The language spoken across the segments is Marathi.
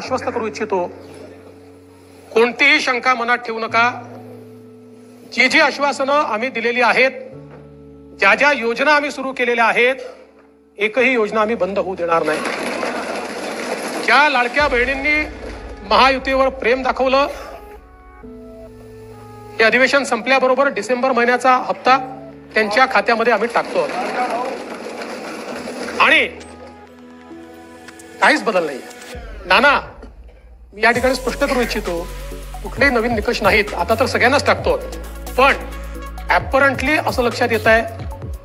आश्वस्त करू इच्छितो, कोणतीही शंका मनात ठेवू नका. जी जी आश्वासनं आम्ही दिलेली आहेत, ज्या ज्या योजना आम्ही सुरू केलेल्या आहेत, एकही योजना आम्ही बंद होऊ देणार नाही. ज्या लाडक्या बहिणींनी महायुतीवर प्रेम दाखवलं, हे अधिवेशन संपल्याबरोबर डिसेंबर महिन्याचा हप्ता त्यांच्या खात्यामध्ये आम्ही टाकतो आणि काहीच बदल नाही. नाना, मी या ठिकाणी स्पष्ट करू इच्छितो, कुठलेही नवीन निकष नाहीत. आता तर सगळ्यांनाच टाकतो, पण ऍपरंटली असं लक्षात येत आहे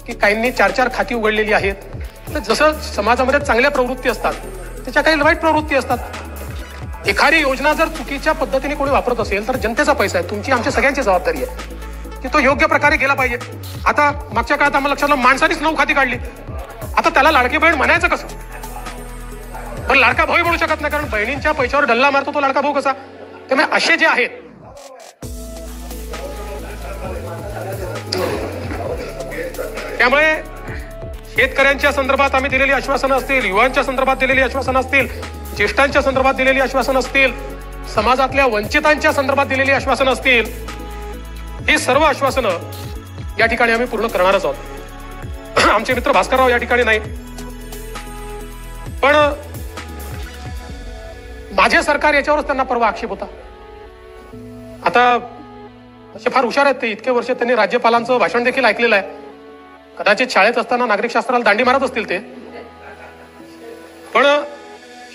की काहींनी 4-4 खाती उघडलेली आहेत. तर जसं समाजामध्ये चांगल्या प्रवृत्ती असतात, त्याच्या काही वाईट प्रवृत्ती असतात. एखादी योजना जर चुकीच्या पद्धतीने कोणी वापरत असेल तर जनतेचा पैसा आहे, तुमची आमची सगळ्यांची जबाबदारी आहे की तो योग्य प्रकारे गेला पाहिजे. आता मागच्या काळात आम्हाला लक्षात आलं, माणसानेच 9 खाती काढली. आता त्याला लाडकी बहीण म्हणायचं कसं? पण लाडका भाऊ म्हणू शकत नाही, कारण बहिणींच्या पैशावर डल्ला मारतो तो लाडका भाऊ कसा? त्यामुळे असे जे आहेत, त्यामुळे शेतकऱ्यांच्या संदर्भात आम्ही दिलेली आश्वासनं असतील, युवांच्या संदर्भात दिलेली आश्वासनं असतील, ज्येष्ठांच्या संदर्भात दिलेली आश्वासनं असतील, समाजातल्या वंचितांच्या संदर्भात दिलेली आश्वासनं असतील, ही सर्व आश्वासनं या ठिकाणी आम्ही पूर्ण करणारच आहोत. आमचे मित्र भास्करराव या ठिकाणी नाही, पण माझे सरकार याच्यावरच त्यांना परवा आक्षेप होता. आता असे फार हुशार आहेत ते, इतके वर्ष त्यांनी राज्यपालांचं भाषण देखील ऐकलेलं आहे. कदाचित शाळेत असताना नागरिक शास्त्राला दांडी मारत असतील ते, पण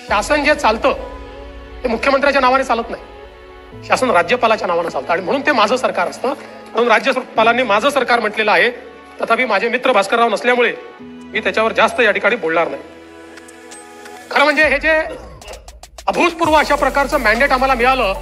शासन जे चालतं ते मुख्यमंत्र्याच्या नावाने चालत नाही, शासन राज्यपालाच्या नावाने चालतं आणि म्हणून ते माझं सरकार असतं. म्हणून राज्यपालांनी माझं सरकार म्हटलेलं आहे. तथापि माझे मित्र भास्करराव नसल्यामुळे मी त्याच्यावर जास्त या ठिकाणी बोलणार नाही. खरं म्हणजे हे जे अभूतपूर्व अशा प्रकारचं मॅन्डेट आम्हाला मिळालं,